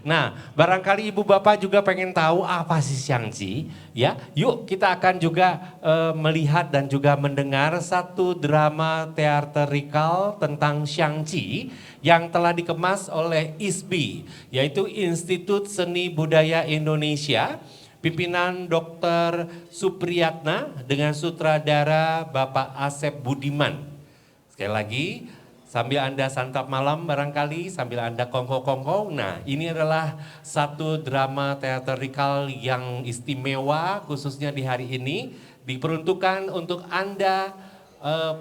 Nah, barangkali ibu bapak juga pengen tahu apa sih Xiangqi, ya. Yuk kita akan juga melihat dan juga mendengar satu drama teatrikal tentang Xiangqi yang telah dikemas oleh ISBI, yaitu Institut Seni Budaya Indonesia, pimpinan Dr. Supriyatna dengan sutradara Bapak Asep Budiman. Sekali lagi, sambil Anda santap malam barangkali, sambil Anda kongko-kongko. Nah, ini adalah satu drama teatrikal yang istimewa khususnya di hari ini. Diperuntukkan untuk Anda,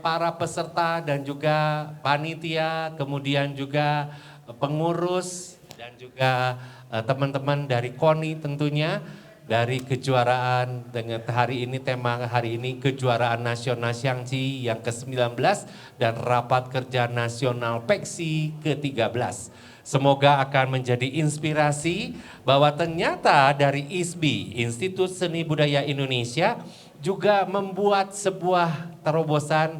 para peserta dan juga panitia, kemudian juga pengurus dan juga teman-teman dari KONI tentunya. Dari kejuaraan dengan hari ini, tema hari ini kejuaraan nasional Xiangqi yang ke-19 dan rapat kerja nasional PEKSI ke-13. Semoga akan menjadi inspirasi bahwa ternyata dari ISBI, Institut Seni Budaya Indonesia, juga membuat sebuah terobosan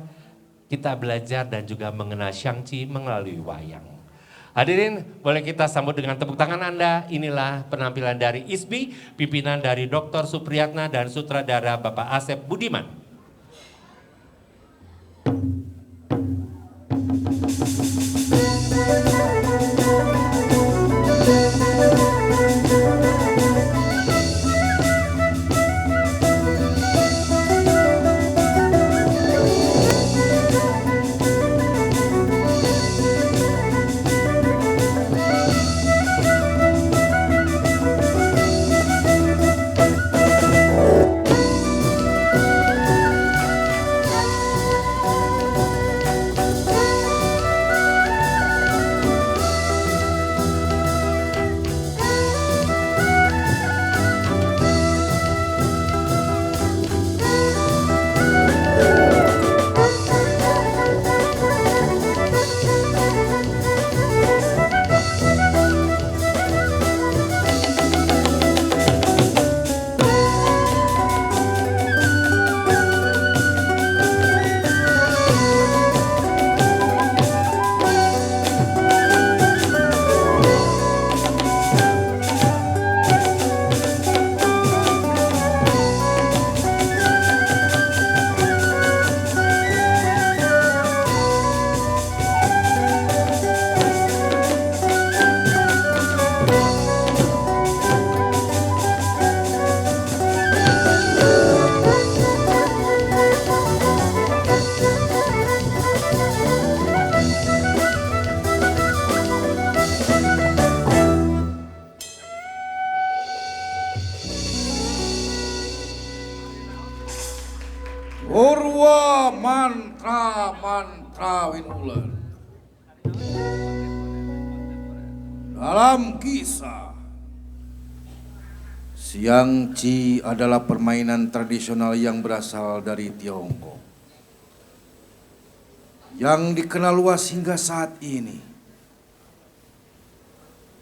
kita belajar dan juga mengenal Xiangqi melalui wayang. Hadirin, boleh kita sambut dengan tepuk tangan Anda. Inilah penampilan dari ISBI, pimpinan dari Dr. Supriyatna dan sutradara Bapak Asep Budiman. Purwa mantra winulan. Dalam kisah, Xiangqi adalah permainan tradisional yang berasal dari Tiongkok, yang dikenal luas hingga saat ini.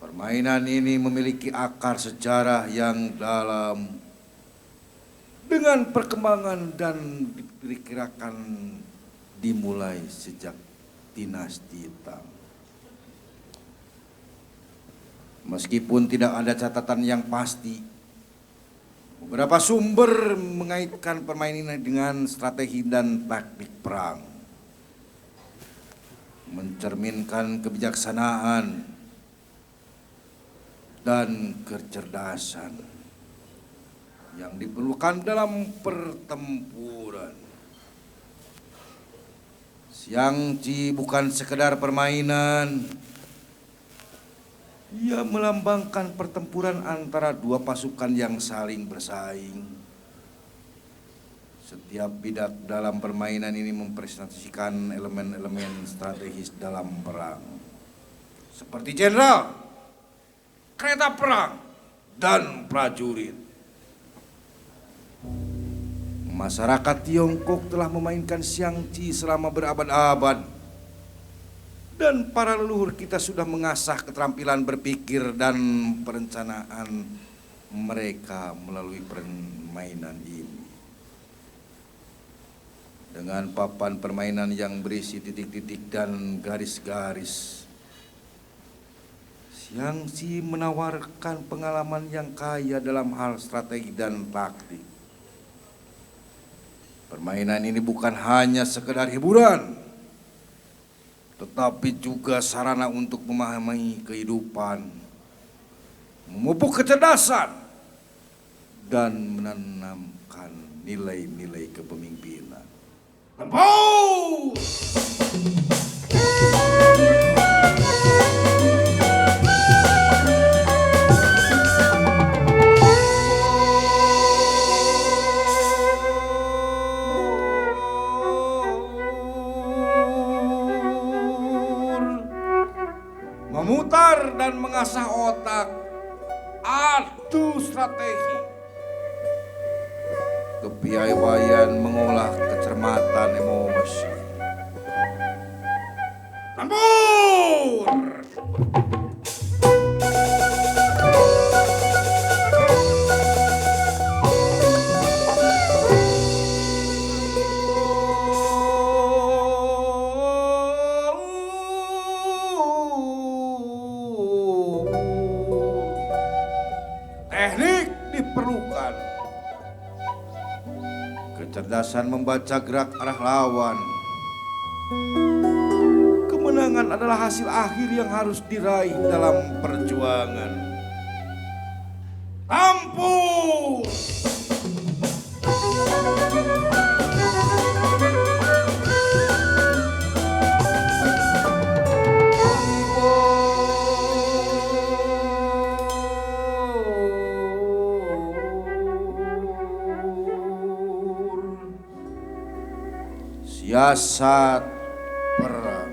Permainan ini memiliki akar sejarah yang dalam, dengan perkembangan dan diperkirakan dimulai sejak dinasti Tang. Meskipun tidak ada catatan yang pasti, beberapa sumber mengaitkan permainan ini dengan strategi dan taktik perang, mencerminkan kebijaksanaan dan kecerdasan yang diperlukan dalam pertempuran. Xiangqi bukan sekedar permainan, ia melambangkan pertempuran antara dua pasukan yang saling bersaing. Setiap bidak dalam permainan ini mempresentasikan elemen-elemen strategis dalam perang, seperti jenderal, kereta perang, dan prajurit. Masyarakat Tiongkok telah memainkan Xiangqi selama berabad-abad, dan para leluhur kita sudah mengasah keterampilan berpikir dan perencanaan mereka melalui permainan ini. Dengan papan permainan yang berisi titik-titik dan garis-garis, Xiangxi menawarkan pengalaman yang kaya dalam hal strategi dan taktik. Permainan ini bukan hanya sekedar hiburan, tetapi juga sarana untuk memahami kehidupan, memupuk kecerdasan, dan menanamkan nilai-nilai kepemimpinan. Tempus! Memutar dan mengasah otak, adu strategi, kepiawaian mengolah kecermatan emosi. Tambur! Teknik diperlukan. Kecerdasan membaca gerak arah lawan. Kemenangan adalah hasil akhir yang harus diraih dalam perjuangan. Tampung! Siasat perang.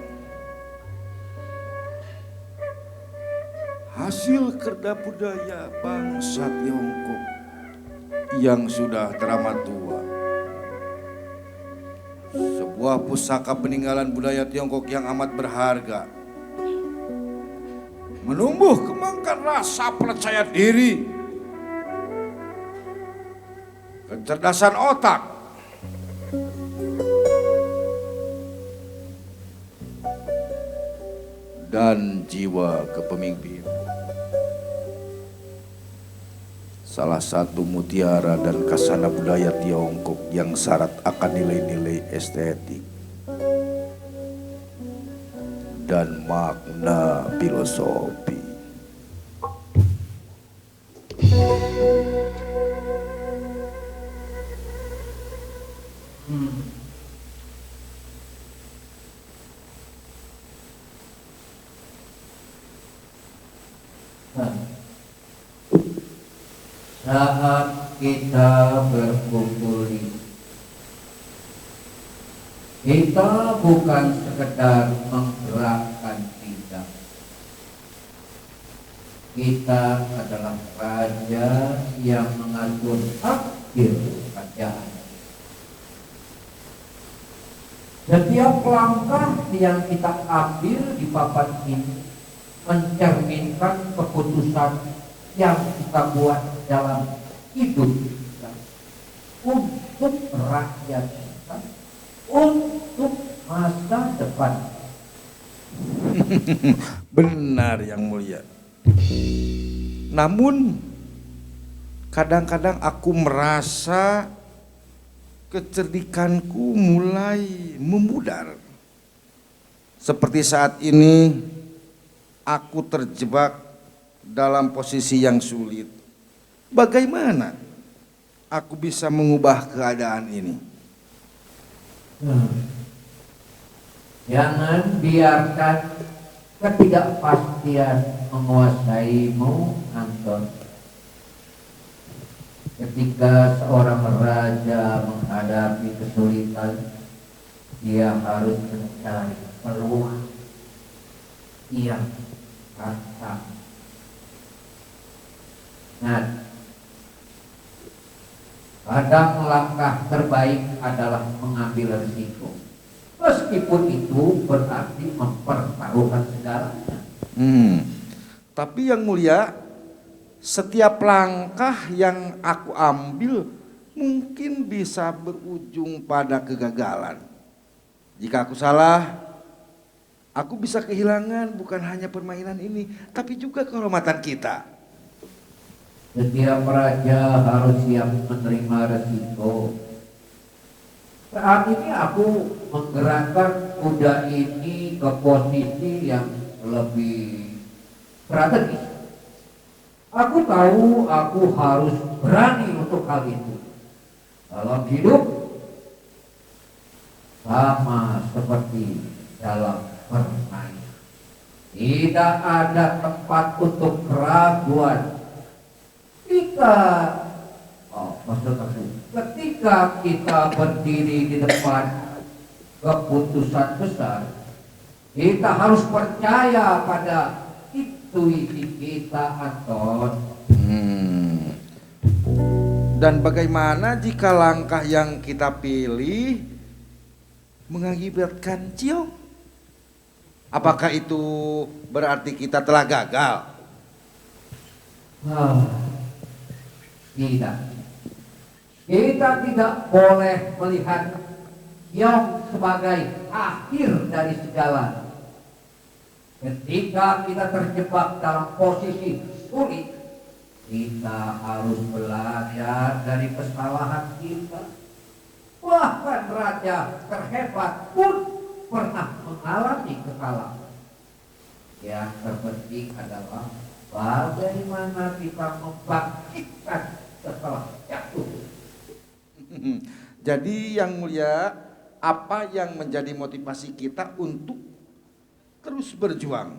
Hasil kerja budaya bangsa Tiongkok yang sudah teramat tua. Sebuah pusaka peninggalan budaya Tiongkok yang amat berharga. Menumbuh kembangkan rasa percaya diri, kecerdasan otak, dan jiwa kepemimpinan. Salah satu mutiara dan kasana budaya Tiongkok yang syarat akan nilai-nilai estetik dan makna filosofi. Saat kita berkumpul ini, kita bukan sekedar menggerakkan lidah. Kita adalah raja yang mengatur akhir kerajaan. Setiap langkah yang kita ambil di papan ini mencerminkan keputusan yang kita buat dalam hidup kita untuk rakyat kita, untuk masa depan. Benar Yang Mulia. Namun kadang-kadang aku merasa kecerdikanku mulai memudar. Seperti saat ini aku terjebak dalam posisi yang sulit. Bagaimana aku bisa mengubah keadaan ini? Jangan biarkan ketidakpastian menguasaimu, Anton. Ketika seorang raja menghadapi kesulitan, dia harus mencari peluang yang rasa. Nah, kadang langkah terbaik adalah mengambil risiko, meskipun itu berarti mempertaruhkan segalanya. Tapi Yang Mulia, setiap langkah yang aku ambil mungkin bisa berujung pada kegagalan. Jika aku salah, Aku bisa kehilangan bukan hanya permainan ini, tapi juga kehormatan kita. Setiap raja harus siap menerima resiko. Saat ini aku menggerakkan kuda ini ke posisi yang lebih strategis. Aku tahu aku harus berani untuk hal itu. Dalam hidup sama seperti dalam permainan, tidak ada tempat untuk keraguan. Ketika kita berdiri di depan keputusan besar, kita harus percaya pada intuisi kita, Anton. Dan bagaimana jika langkah yang kita pilih mengakibatkan ciong? Apakah itu berarti kita telah gagal? Tidak. Kita tidak boleh melihat yang sebagai akhir dari segala. Ketika kita terjebak dalam posisi sulit, kita harus belajar dari kesalahan kita. Bahkan raja terhebat pun pernah mengalami kekalahan. Yang terpenting adalah bagaimana kita membangkitkan setelah jatuh. Jadi yang mulia, apa yang menjadi motivasi kita untuk terus berjuang,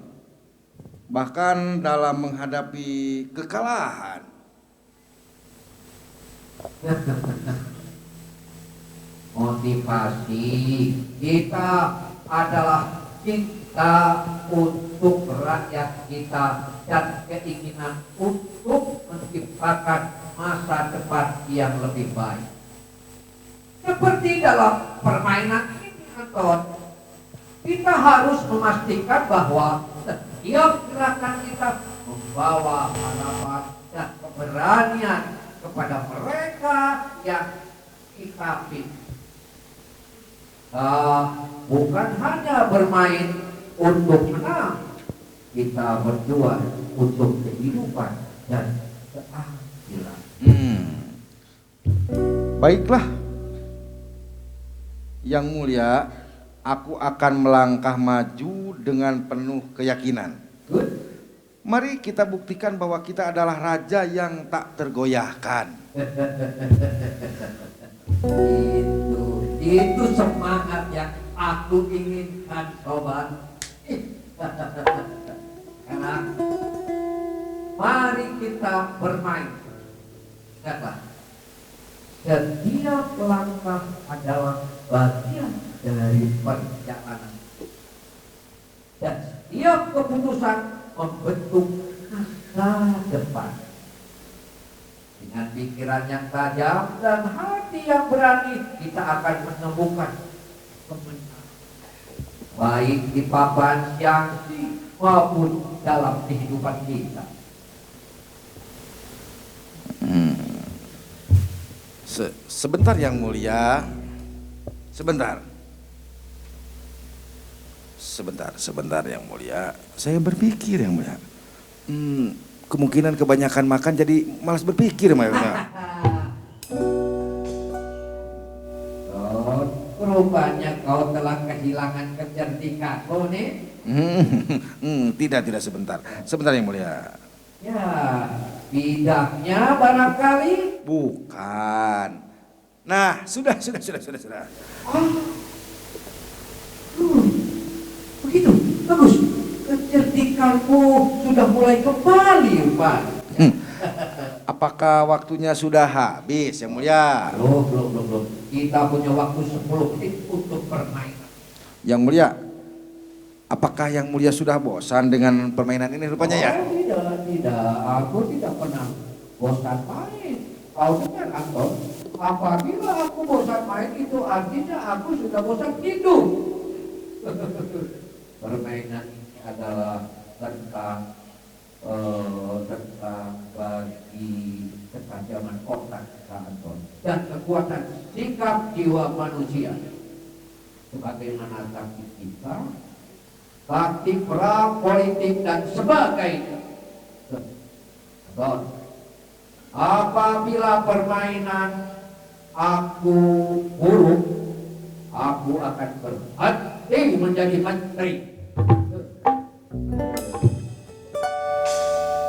bahkan dalam menghadapi kekalahan? Motivasi kita adalah cinta untuk rakyat kita dan keinginan untuk menciptakan masa depan yang lebih baik. Seperti dalam permainan ini, Anton, kita harus memastikan bahwa setiap gerakan kita membawa harapan dan keberanian kepada mereka yang kita pilih. Bukan hanya bermain untuk menang, kita berjuang untuk kehidupan dan keadilan. Baiklah, yang mulia, aku akan melangkah maju dengan penuh keyakinan. Good. Mari kita buktikan bahwa kita adalah raja yang tak tergoyahkan. Itu semangat yang aku inginkan, sobat. Karena mari kita bermain. Ingatlah, setiap langkah adalah bagian dari perjalanan, dan setiap keputusan membentuk masa depan. Dengan pikiran yang tajam dan hati yang berani, kita akan menemukan kebenaran, baik di papan siangsi maupun dalam kehidupan kita. Sebentar yang mulia, sebentar yang mulia. Saya berpikir yang mulia. Kemungkinan kebanyakan makan jadi malas berpikir, Mayornya. Rupanya kau telah kehilangan kecerdikan, nih. Tidak sebentar yang mulia. Ya, bidangnya barangkali. Bukan. Nah, sudah. Begitu, bagus. Kecerdikanmu sudah mulai kembali, Pak. Apakah waktunya sudah habis, yang mulia? Belum. Kita punya waktu 10 menit untuk permainan. Yang mulia, apakah yang mulia sudah bosan dengan permainan ini rupanya ya? Tidak. Aku tidak pernah bosan main. Kau dengar, Anton? Apabila aku bosan main, itu artinya aku sudah bosan hidup. Permainan ini adalah tentang bagi ketajaman otak kita, Anton, dan kekuatan sikap jiwa manusia. Sebagaimana taktik kita, taktik perang, politik, dan sebagainya. Don, apabila permainan aku buruk, aku akan berhenti menjadi menteri.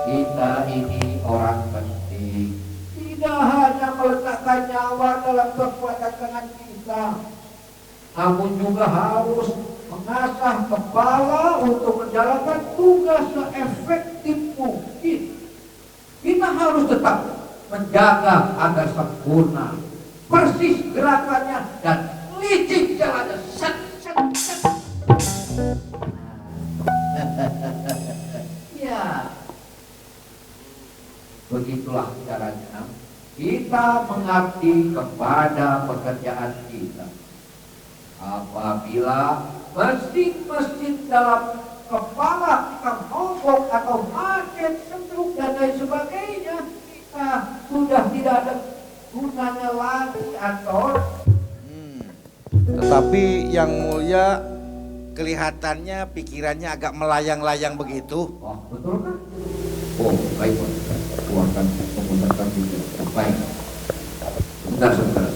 Kita ini orang penting, tidak hanya meletakkan nyawa dalam kekuatan tangan kita, namun juga harus mengasah kepala untuk menjalankan tugas seefektif mungkin. Kita harus tetap menjaga agar sempurna, persis gerakannya dan licin jalannya. Set, set, set. Ya, begitulah caranya kita mengabdi kepada pekerjaan kita. Apabila mesin-mesin dalam kepala kita mogok atau macet, stroke dan lain sebagainya, kita sudah tidak ada gunanya lagi, Anton. Tetapi yang mulia kelihatannya pikirannya agak melayang-layang begitu. Oh, betul kan? Oh, baik, Pak. Keluarkan penggunaan juga. Baik. Sebentar.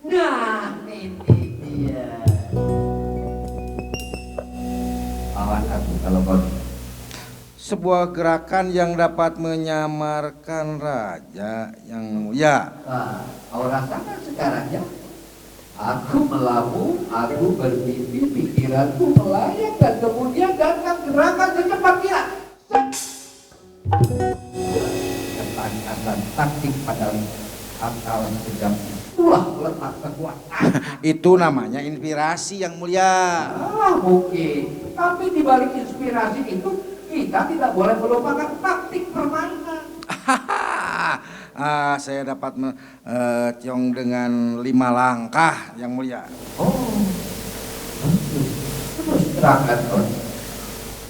Nah, ini dia. Awan aku kalau kau. Sebuah gerakan yang dapat menyamarkan raja yang mulia. Kau rasakan sekarang ya? Aku melamun, aku bermimpi, pikiranku melayang, dan kemudian datang gerakan secepat kilat. Ketangkasan taktik pada akal sejam itulah letak kekuatan. Itu namanya inspirasi yang mulia. Mungkin, tapi di balik inspirasi itu kita tidak boleh melupakan taktik permainan. Saya dapat ciong dengan 5 langkah yang mulia. Oh, terus terangkan, Ton.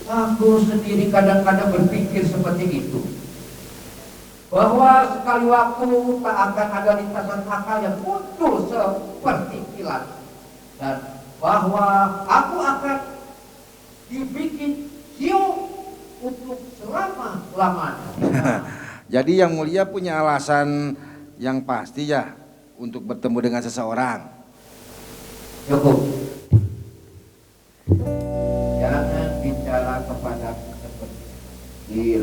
Aku sendiri kadang-kadang berpikir seperti itu, bahwa sekali waktu tak akan ada lintasan akal yang muncul seperti kilat, dan bahwa aku akan dibikin siung untuk selama-lamanya. Jadi yang mulia punya alasan yang pasti ya untuk bertemu dengan seseorang. Cukup. Jangan bicara kepada seperti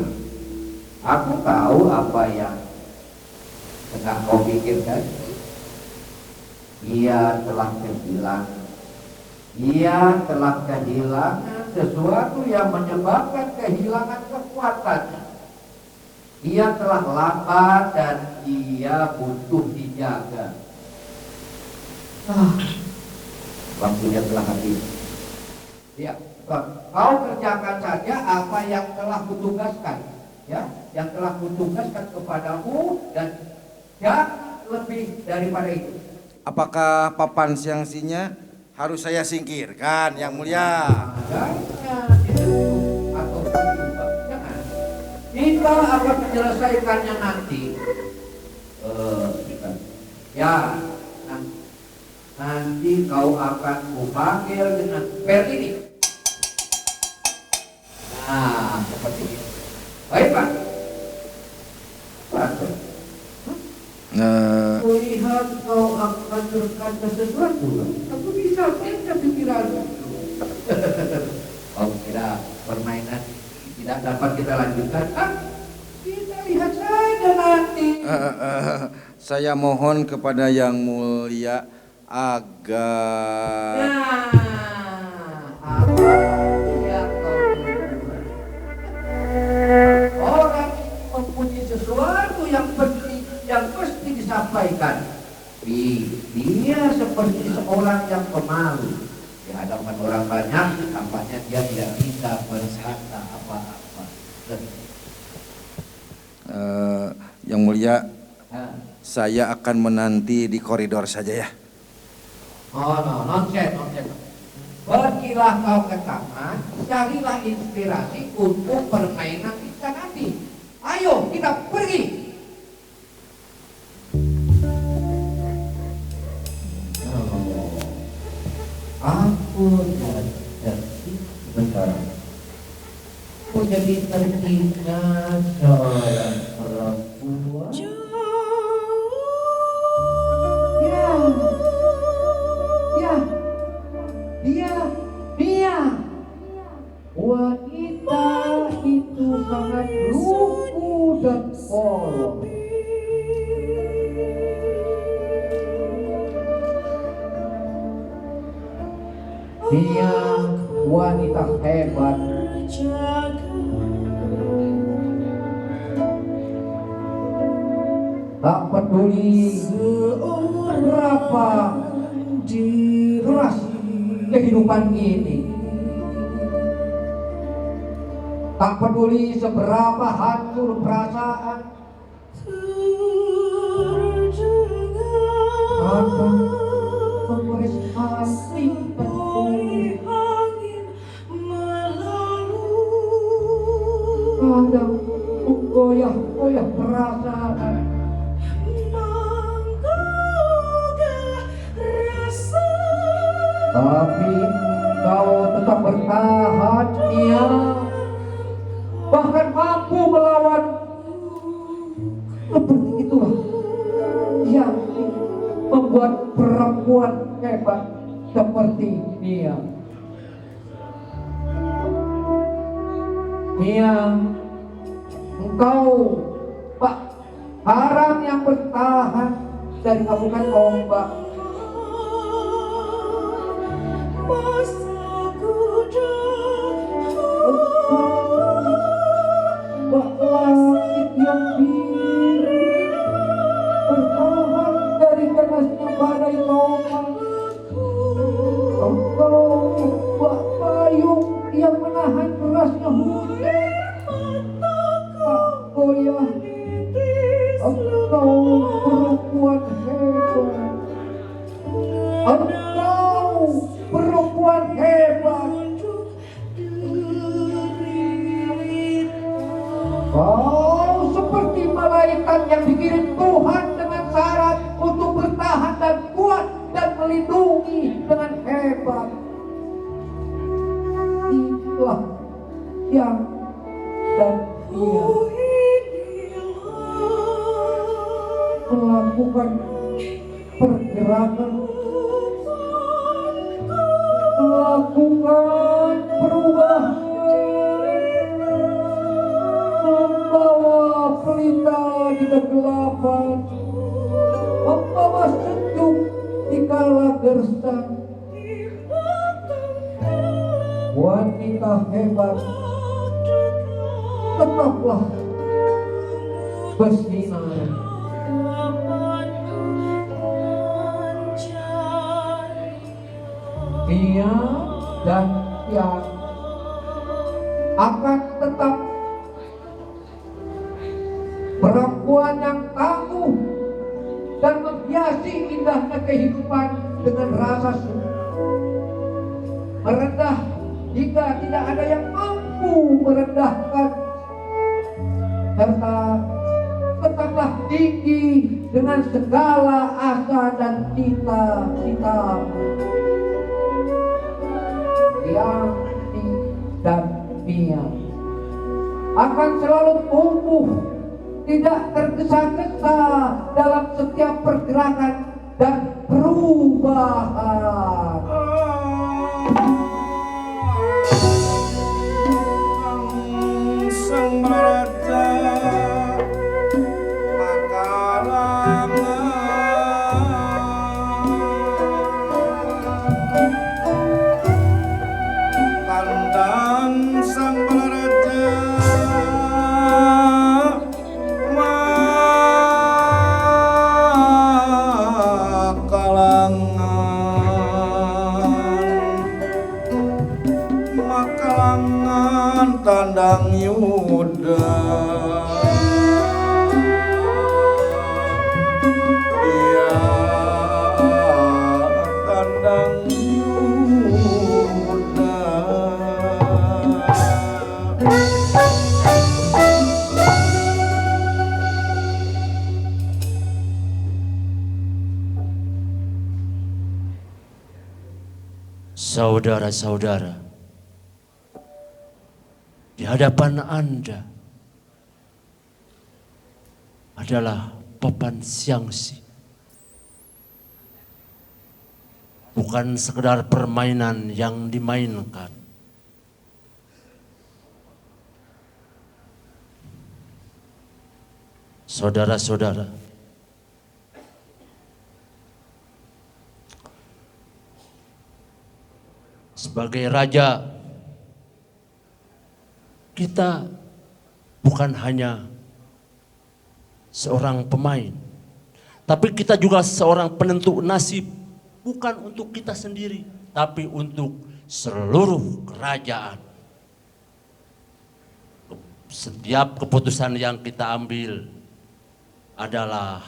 aku tahu apa yang tengah kau pikirkan. Ia telah kehilangan sesuatu yang menyebabkan kehilangan kekuatannya. Ia telah lambat dan ia butuh dijaga. Waktunya telah habis. Ya, kau kerjakan saja apa yang telah kutugaskan, ya, yang telah kutugaskan kepadamu, dan jangan lebih daripada itu. Apakah papan siang-sinya harus saya singkirkan yang mulia? Jangan disentuh atau diubah, jangan. Kita akan menyelesaikannya nanti. Ya, nanti kau akan kupanggil dengan per ini. Nah, seperti ini. Baik, Pak. Pak. Kulihat kau akan berkata sesuatu. Aku bisa baca pikiranmu. Oh, kira permainan tidak dapat kita lanjutkan. Kita lihat saja nanti. Saya mohon kepada yang mulia agar Apa yang kau tuduh? Orang mempunyai sesuatu yang penting yang mesti disampaikan. Dia seperti seorang yang pemalu. Di hadapan orang banyak, tampaknya dia tidak bisa berkata apa-apa. Yang mulia, saya akan menanti di koridor saja ya. Oh no, nonsense. Pergilah kau ke taman, carilah inspirasi untuk permainan kita nanti. Ayo kita pergi. Kok jadi teringat seorang perempuan? Ya, ya, dia. Wanita itu sangat lugu dan polos. Dia wanita hebat. Tak peduli berapa keras kehidupan ini, tak peduli seberapa hancur perasaan, akan memberi hati kadang menggoyah-goyah perasaan. Tapi kau tetap bertahan, dia bahkan mampu melawan. Seperti itulah yang membuat perempuan hebat seperti dia. Dia, engkau Pak karang yang bertahan dari amukan ombak. Langit yang biru bertahan dari ganasnya badai topan. Engkau bak payung yang menahan derasnya hujan. Tak goyah, engkau perempuan hebat. Engkau perempuan hebat. Kau seperti malaikat yang dikirim Tuhan dengan syarat untuk bertahan dan kuat dan melindungi dengan hebat. Itulah yang dan dia melakukan pergerakan, melakukan perubahan, membawa pelita di kegelapan, membawa sejuk di kala gersang. Wanita hebat tetaplah bersinar. Dia dan yang akan tetap perempuan yang tangguh dan menghiasi indahnya kehidupan dengan rasa syukur, merendah jika tidak ada yang mampu merendahkan, serta tetaplah tinggi dengan segala asa dan cita-cita. Yanti dan Mia akan selalu tumbuh, tidak tergesa-gesa dalam setiap pergerakan dan perubahan. Sang Raja Makalangan, sang Raja Makalangan tandang Yuda. Dia tandang Yuda. Saudara-saudara, di hadapan Anda adalah papan siangsi. Bukan sekedar permainan yang dimainkan. Saudara-saudara, sebagai raja, kita bukan hanya seorang pemain, tapi kita juga seorang penentu nasib. Bukan untuk kita sendiri, tapi untuk seluruh kerajaan. Setiap keputusan yang kita ambil adalah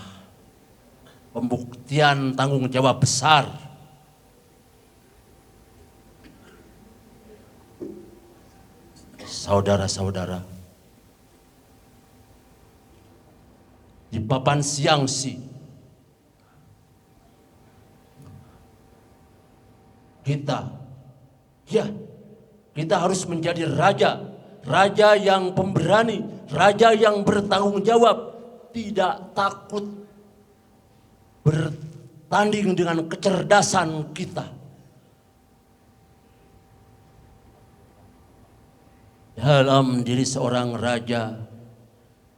pembuktian tanggung jawab besar. Saudara-saudara, di papan siangsi kita harus menjadi raja yang pemberani, raja yang bertanggung jawab, tidak takut bertanding dengan kecerdasan kita. Dalam diri seorang raja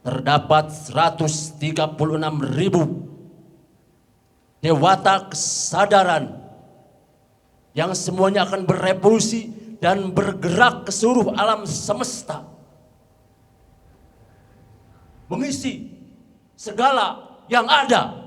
terdapat 136.000 dewata kesadaran yang semuanya akan berevolusi dan bergerak ke seluruh alam semesta, mengisi segala yang ada.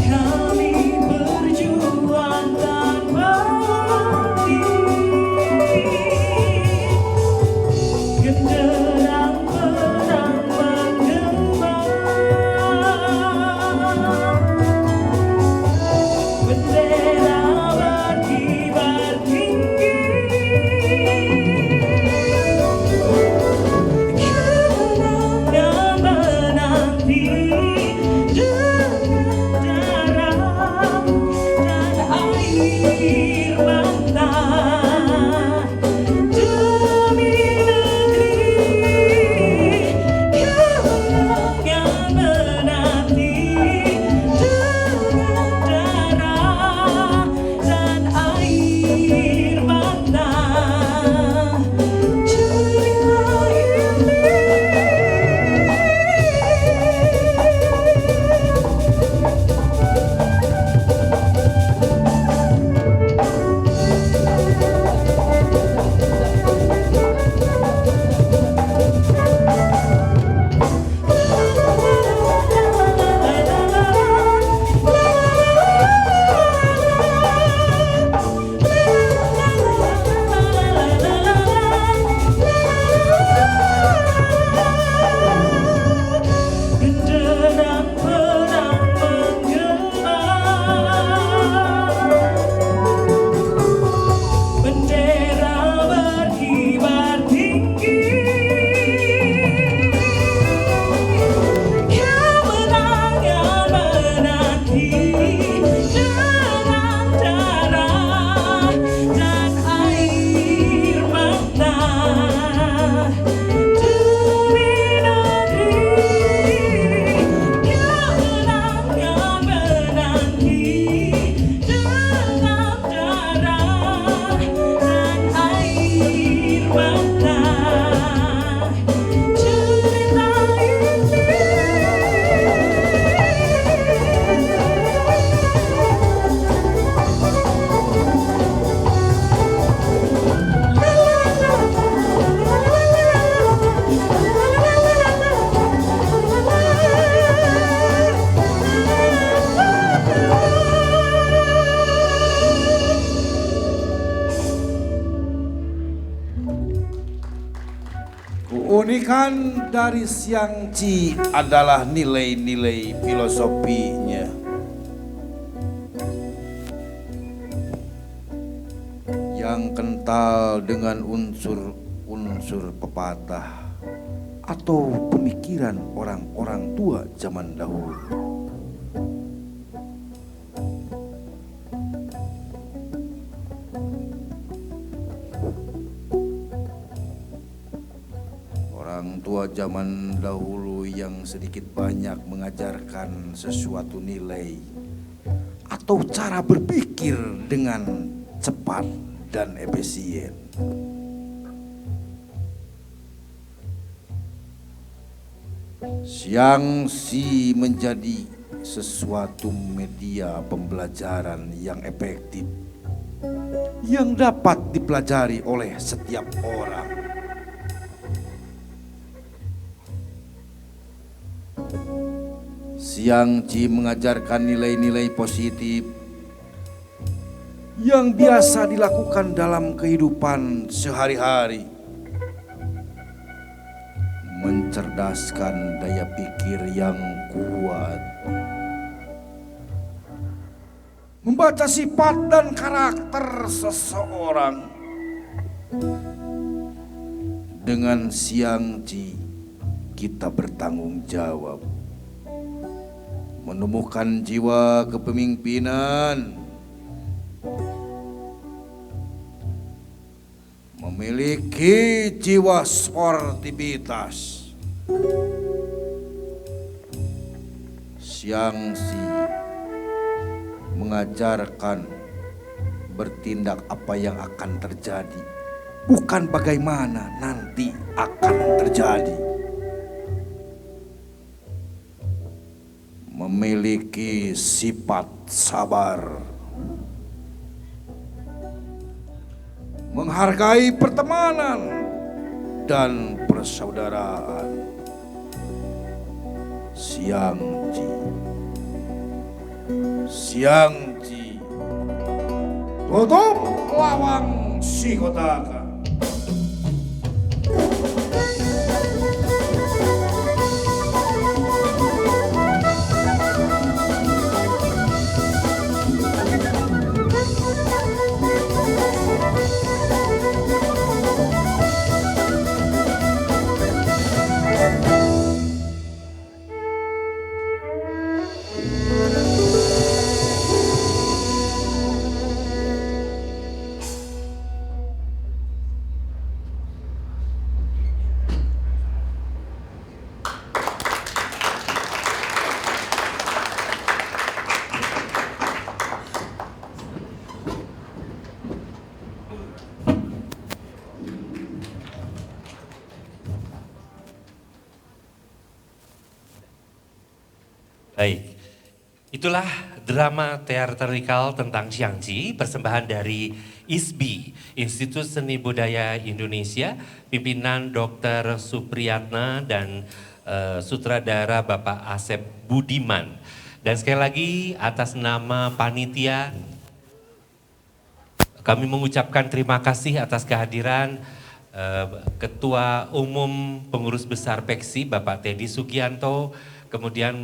Kami berjuang Kelebihan dari Xiangqi adalah nilai-nilai filosofinya. Yang kental dengan unsur-unsur pepatah atau pemikiran orang-orang tua zaman dahulu. Orang tua zaman dahulu yang sedikit banyak mengajarkan sesuatu nilai atau cara berpikir dengan cepat dan efisien. Xiangxi menjadi sesuatu media pembelajaran yang efektif yang dapat dipelajari oleh setiap orang. Xiangqi mengajarkan nilai-nilai positif yang biasa dilakukan dalam kehidupan sehari-hari, mencerdaskan daya pikir yang kuat, membaca sifat dan karakter seseorang. Dengan Xiangqi kita bertanggung jawab, menemukan jiwa kepemimpinan, memiliki jiwa sportivitas. Xiangxi mengajarkan bertindak apa yang akan terjadi, bukan bagaimana nanti akan terjadi. Memiliki sifat sabar, menghargai pertemanan dan persaudaraan. Xiangqi tutup lawang si kotaka. Baik, itulah drama teatrikal tentang Xiangqi, persembahan dari ISBI, Institut Seni Budaya Indonesia, pimpinan Dr. Supriyatna dan sutradara Bapak Asep Budiman. Dan sekali lagi atas nama panitia, kami mengucapkan terima kasih atas kehadiran Ketua Umum Pengurus Besar PEKSI Bapak Teddy Sugianto, kemudian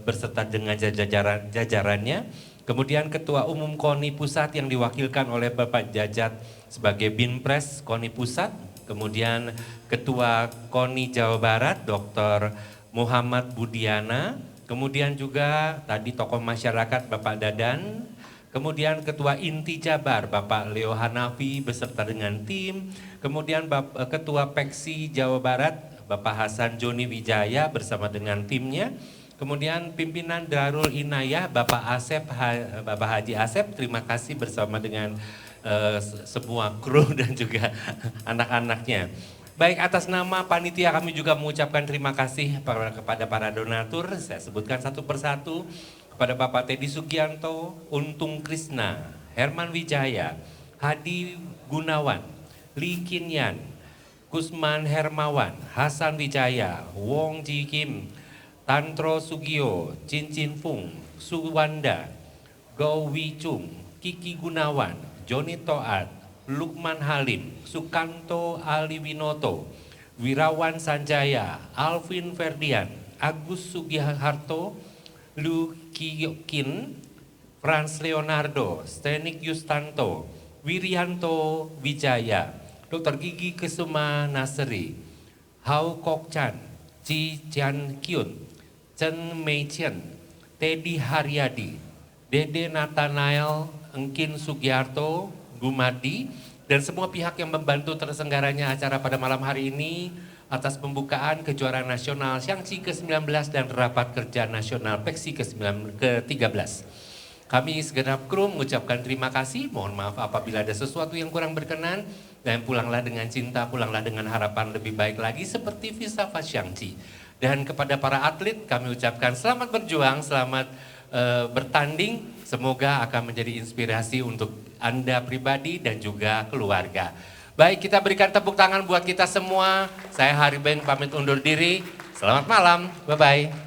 berserta dengan jajarannya, kemudian Ketua Umum KONI Pusat yang diwakilkan oleh Bapak Jajat sebagai Binpres KONI Pusat, kemudian Ketua KONI Jawa Barat Dr. Muhammad Budiana, kemudian juga tadi tokoh masyarakat Bapak Dadan, kemudian Ketua Inti Jabar Bapak Leo Hanafi beserta dengan tim, kemudian Ketua PEKSI Jawa Barat Bapak Hasan Joni Wijaya bersama dengan timnya, kemudian pimpinan Darul Inayah Bapak Haji Asep, terima kasih bersama dengan semua kru dan juga anak-anaknya. Baik, atas nama panitia kami juga mengucapkan terima kasih kepada para donatur, saya sebutkan satu persatu, kepada Bapak Teddy Sugianto, Untung Krisna, Herman Wijaya, Hadi Gunawan, Lee Kinyan, Kusman Hermawan, Hasan Wijaya, Wong Ji Kim, Tantro Sugio, Chin Fung, Suwanda, Go Wi Chung, Kiki Gunawan, Joni Toat, Lukman Halim, Sukanto Ali Winoto, Wirawan Sanjaya, Alvin Ferdian, Agus Sugiharto, Lu Kiyokin, Franz Leonardo, Stenik Yustanto, Wirianto Wijaya, Dr. Gigi Kesuma Nasri, Hao Kok Chan, Ji Jian Kyun, Chen Mei Chen, Teddy Haryadi, Dede Nathanael, Engkin Sugiarto, Gumadi, dan semua pihak yang membantu terselenggaranya acara pada malam hari ini atas pembukaan kejuaraan nasional Xiangqi ke-19 dan rapat kerja nasional PECSI ke-13. Kami segenap kru mengucapkan terima kasih, mohon maaf apabila ada sesuatu yang kurang berkenan, dan pulanglah dengan cinta, pulanglah dengan harapan lebih baik lagi seperti Filsafat Xiangqi. Dan kepada para atlet kami ucapkan selamat berjuang, selamat bertanding, semoga akan menjadi inspirasi untuk Anda pribadi dan juga keluarga. Baik, kita berikan tepuk tangan buat kita semua. Saya Hari Beng pamit undur diri. Selamat malam, bye-bye.